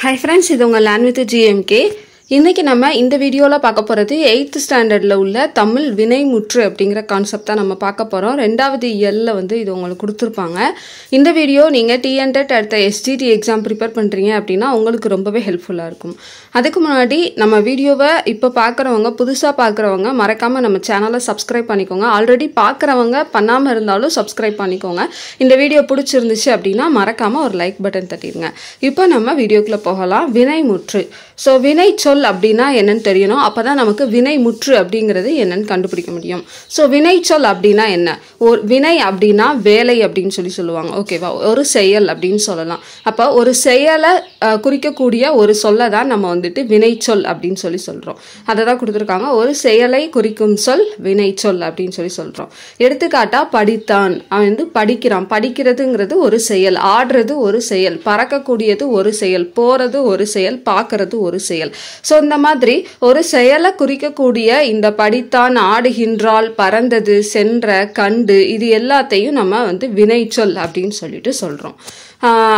Hi friends, இது உங்க Learn with GMK. இன்னைக்கு நம்ம இந்த வீடியோல பார்க்க போறது 8th ஸ்டாண்டர்ட்ல உள்ள தமிழ் வினைமுற்று அப்படிங்கற கான்செப்ட் தான் நம்ம பார்க்க போறோம். இரண்டாவது இயல்ல இது உங்களுக்கு கொடுத்திருப்பாங்க. இந்த வீடியோ நீங்க TNTET அடுத்த STT எக்ஸாம் ப்ரிப்பேர் பண்றீங்க அப்படினா உங்களுக்கு ரொம்பவே ஹெல்ப்ஃபுல்லா இருக்கும். அதுக்கு முன்னாடி நம்ம வீடியோவை இப்ப பார்க்கறவங்க புதுசா பார்க்கறவங்க மறக்காம நம்ம சேனலை சப்ஸ்கிரைப் பண்ணிக்கோங்க. ஆல்ரெடி பார்க்கறவங்க பண்ணாம இருந்தாலும் சப்ஸ்கிரைப் பண்ணிக்கோங்க. இந்த வீடியோ பிடிச்சிருந்துச்சு அப்படினா மறக்காம ஒரு லைக் பட்டன் தட்டிடுங்க. இப்போ நம்ம வீடியோக்குள்ள போகலாம். வினைமுற்று. சோ வினைச்சொல் அப்படினா என்னன்னு தெரியணும். அப்பதான் நமக்கு வினைமுற்று அப்படிங்கிறது என்னன்னு கண்டுபிடிக்க முடியும். சோ வினைச்சொல் அப்படினா என்ன? ஒரு வினை அப்படினா வேலை அப்படினு சொல்லுவாங்க. ஓகேவா? ஒரு செயல் அப்படினு சொல்லலாம். அப்ப ஒரு செயலை குறிக்கக்கூடிய ஒரு சொல்ல தான் நம்ம வினைச்சொல் அப்படினு சொல்றோம். அத தான் கொடுத்திருக்காங்க. ஒரு செயலை குறிக்கும் சொல் வினைச்சொல் அப்படினு சொல்றோம். எடுத்துக்காட்டா படித்தான். அவன் படிக்கிறான். படிக்கிறதுங்கிறது ஒரு செயல். ஆடுறது ஒரு செயல். பறக்கக்கூடியது ஒரு செயல். போறது ஒரு செயல். பார்க்கிறது ஒரு செயல். சோ இந்த மாதிரி ஒரு செயலை குறிக்கக்கூடிய இந்த படித்தான், ஆடுகின்றாள், பறந்தது, சென்ற, கண்டு இது எல்லாத்தையும் நம்ம வினைச்சொல் அப்படின்னு சொல்றோம்.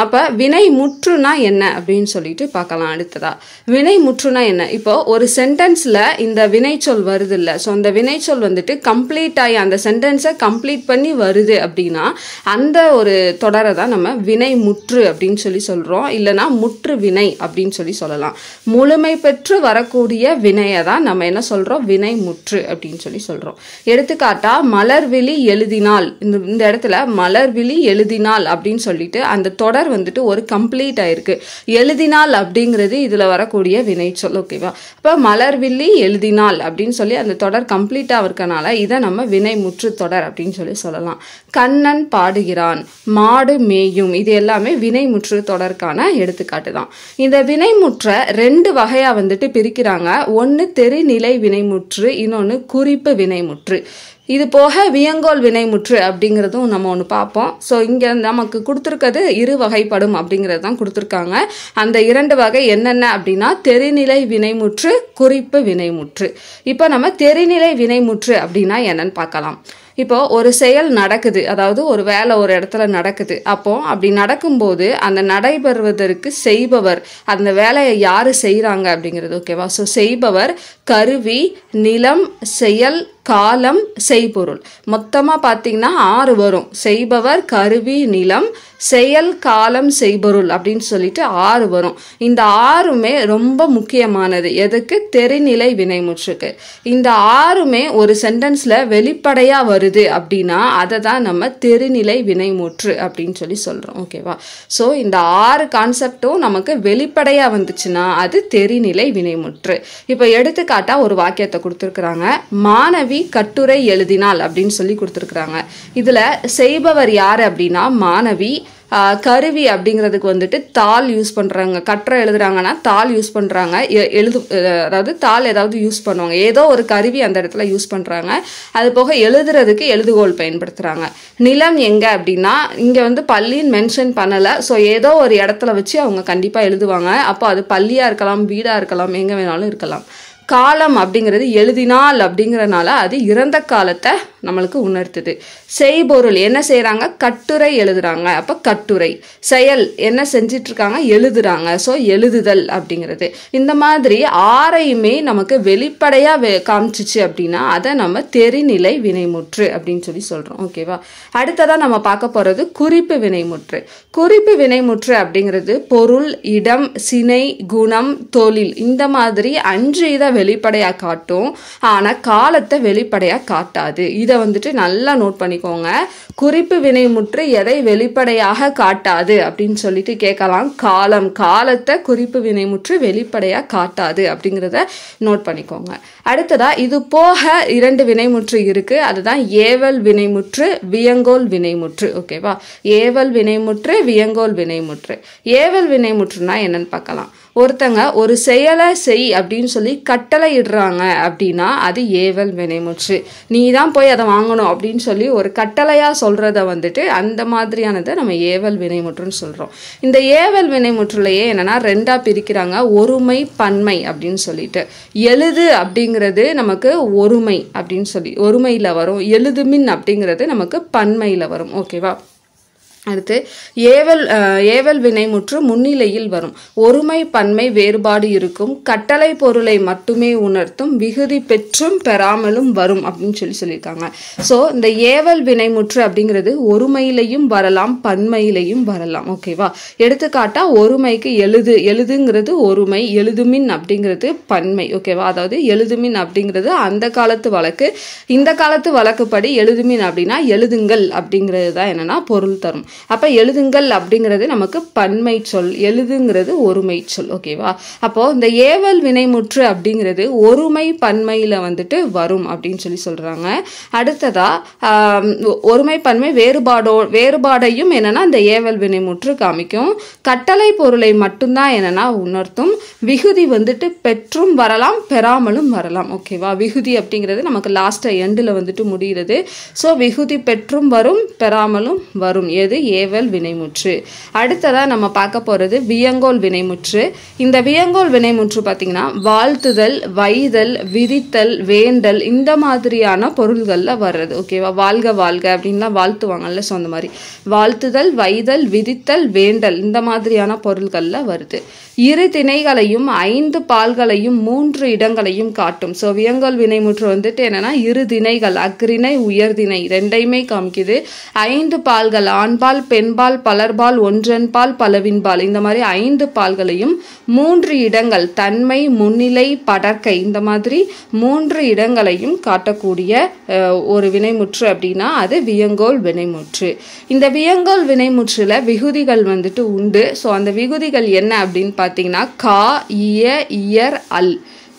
அப்ப வினைமுற்றுனா என்ன அப்படின்னு சொல்லிட்டு பார்க்கலாம். அடுத்ததா வினைமுற்றுனா என்ன? இப்போ ஒரு சென்டென்ஸ்ல இந்த வினைச்சொல் வருது இல்ல, ஸோ அந்த வினைச்சொல் கம்ப்ளீட் ஆகி அந்த சென்டென்ஸை கம்ப்ளீட் பண்ணி வருது அப்படின்னா அந்த ஒரு தொடரை தான் நம்ம வினைமுற்று அப்படின்னு சொல்றோம். இல்லைன்னா முற்று வினை அப்படின்னு சொல்லலாம். முழுமை பெற்று வரக்கூடிய வினையை தான் நம்ம என்ன சொல்றோம்? வினைமுற்று அப்படின்னு சொல்றோம். எடுத்துக்காட்டா மலர்விழி எழுதினால். இந்த இடத்துல மலர்விழி எழுதினால் அப்படின்னு சொல்லிட்டு அந்த தொடர் ஒரு கம்ப்ளீட் ஆயிருக்கு. எழுதினால் அப்படிங்கிறது இதுல வரக்கூடிய வினைச்சொல். ஓகேவா? அப்ப மலர்விழி எழுதினால் அப்படின்னு சொல்லி அந்த தொடர் கம்ப்ளீட்டா இருக்கனால இதை நம்ம வினைமுற்று தொடர் அப்படின்னு சொல்லலாம். கண்ணன் பாடுகிறான், மாடு மேயும், இது எல்லாமே வினைமுற்று தொடருக்கான எடுத்துக்காட்டு தான். இந்த வினைமுற்ற ரெண்டு வகையா பிரிக்கிறாங்க. ஒன்னு தெரிநிலை வினைமுற்று, இன்னொன்னு குறிப்பு வினைமுற்று. இது போக வியங்கோல் வினைமுற்று அப்படிங்கிறதும் நம்ம ஒன்று பார்ப்போம். ஸோ இங்கே நமக்கு கொடுத்துருக்கிறது இரு வகைப்படும் அப்படிங்கிறது தான் கொடுத்துருக்காங்க. அந்த இரண்டு வகை என்னென்ன அப்படின்னா தெரிநிலை வினைமுற்று, குறிப்பு வினைமுற்று. இப்போ நம்ம தெரிநிலை வினைமுற்று அப்படின்னா என்னன்னு பார்க்கலாம். இப்போ ஒரு செயல் நடக்குது, அதாவது ஒரு வேலை ஒரு இடத்துல நடக்குது. அப்போ அப்படி நடக்கும்போது அந்த நடைபெறுவதற்கு செய்பவர், அந்த வேலையை யாரு செய்யறாங்க அப்படிங்கிறது. ஓகேவா? ஸோ செய்பவர், கருவி, நிலம், செயல், காலம், செய்பொருள். மொத்தமா பார்த்தீங்கன்னா 6 வரும். செய்பவர், கருவி, நிலம், செயல், காலம், செய்பொருள் அப்படின்னு சொல்லிட்டு 6 வரும். இந்த 6மே ரொம்ப முக்கியமானது. எதுக்கு? தெரிநிலை வினைமுற்றுக்கு. இந்த 6மே ஒரு சென்டென்ஸ்ல வெளிப்படையா வருது அப்படின்னா அதை தான் நம்ம தெரிநிலை வினைமுற்று அப்படின்னு சொல்றோம். ஓகேவா? ஸோ இந்த 6 கான்செப்டும் நமக்கு வெளிப்படையா வந்துச்சுன்னா அது தெரிநிலை வினைமுற்று. இப்போ எடுத்துக்காட்டா ஒரு வாக்கியத்தை கொடுத்துருக்குறாங்க. மாணவி கட்டுரை எழுதினால் அப்படின்னு சொல்லி கொடுத்துருக்குறாங்க. இதுல செய்பவர் யாரு அப்படின்னா மாணவி. கருவி அப்படிங்கிறதுக்கு தாள் யூஸ் பண்றாங்க. கட்டுரை எழுதுறாங்கன்னா தாள் யூஸ் பண்றாங்க. அதாவது தாள் ஏதாவது யூஸ் பண்ணுவாங்க. ஏதோ ஒரு கருவி அந்த இடத்துல யூஸ் பண்றாங்க. அது போக எழுதுறதுக்கு எழுதுகோல் பயன்படுத்துறாங்க. நிலம் எங்க அப்படின்னா இங்க பள்ளின்னு மென்ஷன் பண்ணல. ஸோ ஏதோ ஒரு இடத்துல வச்சு அவங்க கண்டிப்பா எழுதுவாங்க. அப்போ அது பள்ளியா இருக்கலாம், வீடா இருக்கலாம், எங்க வேணாலும் இருக்கலாம். காலம் அப்படிங்கிறது எழுதினால் அப்படிங்கிறனால அது இறந்த காலத்தை நம்மளுக்கு உணர்த்துது. செய்பொருள் என்ன செய்யறாங்க? கட்டுரை எழுதுறாங்க. அப்ப கட்டுரை. செயல் என்ன செஞ்சிட்டு இருக்காங்க? எழுதுறாங்க. ஸோ எழுதுதல் அப்படிங்கிறது. இந்த மாதிரி 6யுமே நமக்கு வெளிப்படையா காமிச்சிச்சு அப்படின்னா அதை நம்ம தெரிநிலை வினைமுற்று அப்படின்னு சொல்றோம். ஓகேவா? அடுத்ததா நம்ம பார்க்க போறது குறிப்பு வினைமுற்று. குறிப்பு வினைமுற்று அப்படிங்கிறது பொருள், இடம், சினை, குணம், தொழில் இந்த மாதிரி 5 இதை வெளிப்படையா காட்டும். ஆனா காலத்தை வெளிப்படையா காட்டாது. இதை நல்லா நோட் பண்ணிக்கோங்க. குறிப்பு வினைமுற்று எதை வெளிப்படையாக காட்டாது அப்படின்னு சொல்லிட்டு கேட்கலாம். காலம். காலத்தை குறிப்பு வினைமுற்று வெளிப்படையா காட்டாது அப்படிங்கிறத நோட் பண்ணிக்கோங்க. அடுத்ததா இது போக 2 வினைமுற்று இருக்கு. அதுதான் ஏவல் வினைமுற்று, வியங்கோல் வினைமுற்று. ஓகேவா? ஏவல் வினைமுற்று, வியங்கோல் வினைமுற்று. ஏவல் வினைமுற்றுனா என்னன்னு பார்க்கலாம். ஒருத்தங்க ஒரு செயலை செய் அப்படின்னு சொல்லி கட்டளை இடுறாங்க அப்படின்னா அது ஏவல் வினைமுற்று. நீ தான் போய் அதை வாங்கணும் அப்படின்னு சொல்லி ஒரு கட்டளையா சொல்றத அந்த மாதிரியானதை நம்ம ஏவல் வினைமுற்றுன்னு சொல்றோம். இந்த ஏவல் வினைமுற்றுலயே என்னன்னா 2ஆ பிரிக்கிறாங்க. ஒருமை, பன்மை அப்படின்னு சொல்லிட்டு. எழுது அப்படிங்கிறது நமக்கு ஒருமை அப்படின்னு சொல்லி ஒருமையில வரும். எழுதுமின் அப்படிங்கிறது நமக்கு பன்மையில வரும். ஓகேவா? அடுத்து ஏவல் வினைமுற்று முன்னிலையில் வரும். ஒருமை பன்மை வேறுபாடு இருக்கும். கட்டளை பொருளை மட்டுமே உணர்த்தும். விகுதி பெற்றும் பெறாமலும் வரும் அப்படின்னு சொல்லியிருக்காங்க. ஸோ இந்த ஏவல் வினைமுற்று அப்படிங்கிறது ஒருமையிலையும் வரலாம், பன்மையிலையும் வரலாம். ஓகேவா? எடுத்துக்காட்டா ஒருமைக்கு எழுதுங்கிறது ஒருமை, எழுதுமின் அப்படிங்கிறது பன்மை. ஓகேவா? அதாவது எழுதுமின் அப்படிங்கிறது அந்த காலத்து வழக்கு. இந்த காலத்து வழக்குப்படி எழுதுமின் அப்படின்னா எழுதுங்கள் அப்படிங்கிறது தான் என்னன்னா பொருள் தரும். அப்ப எழுதுங்கள் அப்படிங்கிறது நமக்கு பன்மை சொல், எழுதுங்கிறது ஒருமை சொல். ஓகேவா? அப்போ இந்த ஏவல் வினைமுற்று அப்படிங்கிறது ஒருமை பன்மையில வந்துட்டு வரும் அப்படின்னு சொல்றாங்க. அடுத்ததா ஒருமை பன்மை வேறுபாடையும் என்னன்னா இந்த ஏவல் வினைமுற்று காமிக்கும். கட்டளை பொருளை மட்டும்தான் என்னன்னா உணர்த்தும். விகுதி வந்துட்டு பெற்றும் வரலாம், பெறாமலும் வரலாம். ஓகேவா? விகுதி அப்படிங்கிறது நமக்கு லாஸ்ட் எண்டில் வந்துட்டு முடிகிறது. ஸோ விகுதி பெற்றும் வரும், பெறாமலும் வரும். எது? ஏவல் வினைமுற்று. அடுத்ததா நம்ம பார்க்க போறது வியங்கோல் வினைமுற்று. இந்த வியங்கோல் வினைமுற்று பார்த்தீங்கன்னா வாழ்த்துதல், வைதல், விதித்தல், வேண்டல் இந்த மாதிரியான பொருள்கள்ல வர்றது. ஓகேவா? வாழ்க வாழ்க அப்படின்லாம் வாழ்த்துவாங்கல்ல. ஸோ அந்த மாதிரி வாழ்த்துதல், வைதல், விதித்தல், வேண்டல் இந்த மாதிரியான பொருள்கள்ல வருது. இரு திணைகளையும் 5 பால்களையும் 3 இடங்களையும் காட்டும். ஸோ வியங்கோல் வினைமுற்று வந்துட்டு என்னன்னா இரு திணைகள், அக்ரிணை உயர்திணை ரெண்டையுமே காமிக்குது. 5 பால்கள், ஆண்பால், பெண்பால், பலர்பால், ஒன்றன்பால், பலவின்பால் இந்த மாதிரி 5 பால்களையும் 3 இடங்கள், தன்மை, முன்னிலை, படர்க்கை இந்த மாதிரி 3 இடங்களையும் காட்டக்கூடிய ஒரு வினைமுற்று அப்படின்னா அது வியங்கோல் வினைமுற்று. இந்த வியங்கோல் வினைமுற்றுல விகுதிகள் வந்துட்டு உண்டு. ஸோ அந்த விகுதிகள் என்ன அப்படின்னு பார்த்தீங்கன்னா கா, இய, இயர், அல்.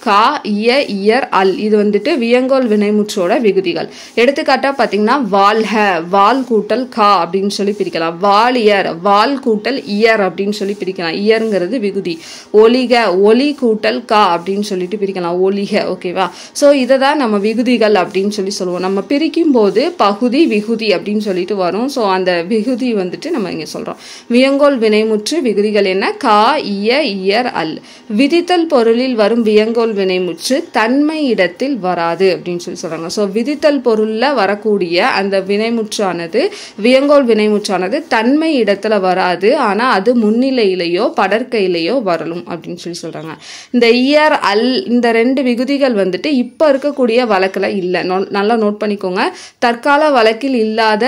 கா, இய, இயர், அல் இது வந்துட்டு வியங்கோல் வினைமுற்றோட விகுதிகள். எடுத்துக்காட்டா பார்த்தீங்கன்னா வாழ்க, வால் கூட்டல் கா அப்படின்னு சொல்லி பிரிக்கலாம். வாலியர், வால் கூட்டல் இயர் அப்படின்னு சொல்லி பிரிக்கலாம். இயர்ங்கிறது விகுதி. ஒலிக, ஒலி கூட்டல் கா அப்படின்னு சொல்லிட்டு பிரிக்கலாம். ஒலிக. ஓகேவா? ஸோ இதை தான் நம்ம விகுதிகள் அப்படின்னு சொல்லுவோம். நம்ம பிரிக்கும் போது பகுதி விகுதி அப்படின்னு சொல்லிட்டு வரும். ஸோ அந்த விகுதி வந்துட்டு நம்ம இங்கே சொல்றோம். வியங்கோல் வினைமுற்று விகுதிகள் என்ன? கா, இய, இயர், அல். விதித்தல் பொருளில் வரும் வியங்கோல் வினைமுற்று தன்மை இடத்தில் வராது அப்படின்னு சொல்றாங்க. ஸோ விதித்தல் பொருள்ல வரக்கூடிய அந்த வினைமுற்றானது வியங்கோல் வினைமுற்றானது தன்மை இடத்துல வராது. ஆனா அது முன்னிலையிலேயோ படற்கையிலேயோ வரலும் அப்படின்னு சொல்றாங்க. இந்த இயர், அல் இந்த 2 விகுதிகள் வந்துட்டு இப்ப இருக்கக்கூடிய வழக்குல இல்லை. நல்லா நோட் பண்ணிக்கோங்க. தற்கால வழக்கில் இல்லாத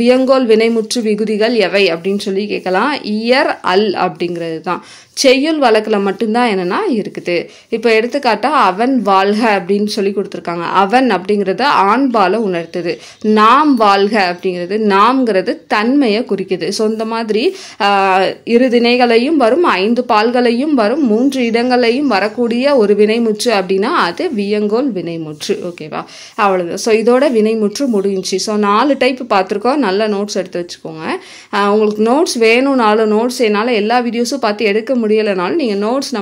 வியங்கோல் வினைமுற்று விகுதிகள் எவை அப்படின்னு சொல்லி கேட்கலாம். இயர், அல் அப்படிங்கிறது தான் செய்யுள் வழக்குல மட்டும்தான் என்னன்னா இருக்குது. இப்போ எடுத்துக்காட்டா அவன் வாழ்க அப்படின்னு சொல்லி கொடுத்துருக்காங்க. அவன் அப்படிங்கிறத ஆண்பால உணர்த்துது. நாம் வாழ்க அப்படிங்கிறது நாம்ங்கிறது தன்மையை குறிக்குது. ஸோ இந்த மாதிரி இரு திணைகளையும் வரும், 5 பால்களையும் வரும், 3 இடங்களையும் வரக்கூடிய ஒரு வினைமுற்று அப்படின்னா அது வியங்கோல் வினைமுற்று. ஓகேவா? அவ்வளவுதான். ஸோ இதோட வினைமுற்று முடிஞ்சிச்சு. ஸோ 4 டைப் பார்த்துருக்கோம். நல்ல நோட்ஸ் எடுத்து வச்சுக்கோங்க. உங்களுக்கு நோட்ஸ் வேணும்னாலும் நோட்ஸ் என்னால் எல்லா வீடியோஸும் பார்த்து எடுக்க முடியலைனாலும் நீங்கள் நோட்ஸ்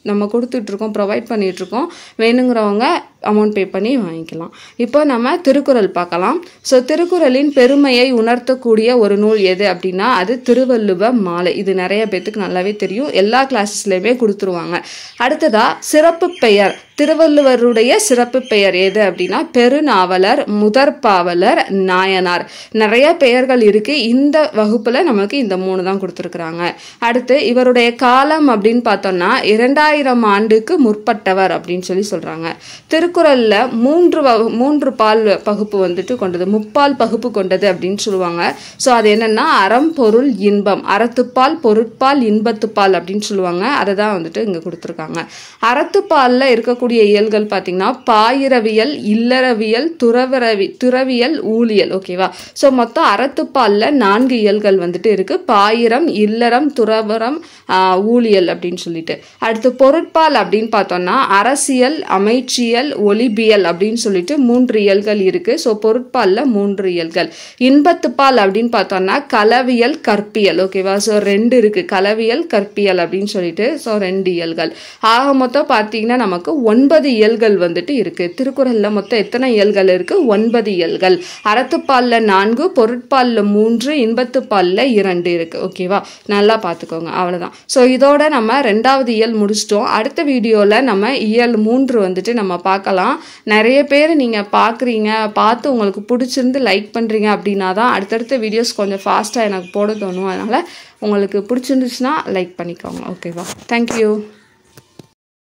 நம்ம கொடுத்துட்ருக்கோம், ப்ரொவைட் பண்ணிகிட்ருக்கோம். வேணுங்கிறவங்க அமௌண்ட் பே பண்ணி வாங்கிக்கலாம். இப்போ நம்ம திருக்குறள் பார்க்கலாம். ஸோ திருக்குறளின் பெருமையை உணர்த்தக்கூடிய ஒரு நூல் எது அப்படின்னா அது திருவள்ளுவ மாலை. இது நிறைய பேத்துக்கு நல்லாவே தெரியும். எல்லா கிளாஸஸ்லையுமே கொடுத்துருவாங்க. அடுத்ததா சிறப்பு பெயர். திருவள்ளுவருடைய சிறப்பு பெயர் எது அப்படின்னா பெருநாவலர், முதற்பாவலர், நாயனார். நிறைய பெயர்கள் இருக்கு. இந்த வகுப்புல நமக்கு இந்த 3 தான் கொடுத்துருக்குறாங்க. அடுத்து இவருடைய காலம் அப்படின்னு பார்த்தோம்னா 2000 ஆண்டுக்கு முற்பட்டவர் அப்படின்னு சொல்றாங்க. திருக்குறள்ல 3 பால் பகுப்பு வந்துட்டு கொண்டது, முப்பால் பகுப்பு கொண்டது அப்படின்னு சொல்லுவாங்க. ஸோ அது என்னன்னா அறம், பொருள், இன்பம். அறத்துப்பால், பொருட்பால், இன்பத்துப்பால் அப்படின்னு சொல்லுவாங்க. அதை தான் வந்துட்டு இங்க கொடுத்துருக்காங்க. அறத்துப்பால்ல இருக்கக்கூடிய இயல்கள் பார்த்தீங்கன்னா பாயிரவியல், இல்லறவியல், துறவியல், ஊழியல். ஓகேவா? ஸோ மொத்தம் அறத்துப்பால்ல 4 இயல்கள் வந்துட்டு இருக்கு. பாயிரம், இல்லறம், துறவரம், ஊழியல் அப்படின்னு சொல்லிட்டு. அடுத்து பொருட்பால் அப்படின்னு பார்த்தோம்னா அரசியல், அமைச்சியல், ஒலிபியல் அப்படின்னு சொல்லிட்டு 3 இயல்கள் இருக்கு. ஸோ பொருட்பால்ல 3 இயல்கள். இன்பத்துப்பால் அப்படின்னு பார்த்தோம்னா கலவியல், கற்பியல். ஓகேவா? ஸோ 2 இருக்கு, கலவியல், கற்பியல் அப்படின்னு சொல்லிட்டு. ஸோ 2 இயல்கள். ஆக மொத்தம் பார்த்தீங்கன்னா நமக்கு 9 இயல்கள் வந்துட்டு இருக்கு. திருக்குறள்ல மொத்தம் எத்தனை இயல்கள் இருக்கு? 9 இயல்கள். அறத்துப்பால்ல 4, பொருட்பால்ல 3, இன்பத்துப்பால்ல 2 இருக்கு. ஓகேவா? நல்லா பார்த்துக்கோங்க. அவ்வளவுதான். ஸோ இதோட நம்ம 2வது இயல் முடிச்சிட்டோம். முடிச்சிட்டோம். அடுத்த வீடியோவில் நம்ம இயல் 3 வந்துட்டு நம்ம பார்க்கலாம். நிறைய பேர் நீங்கள் பார்க்குறீங்க, பார்த்து உங்களுக்கு பிடிச்சிருந்து லைக் பண்ணுறீங்க அப்படின்னா தான் அடுத்தடுத்த வீடியோஸ் கொஞ்சம் ஃபாஸ்ட்டாக எனக்கு போட தோணும். அதனால் உங்களுக்கு பிடிச்சிருந்துச்சுன்னா லைக் பண்ணிக்கோங்க. ஓகேவா? தேங்க்யூ.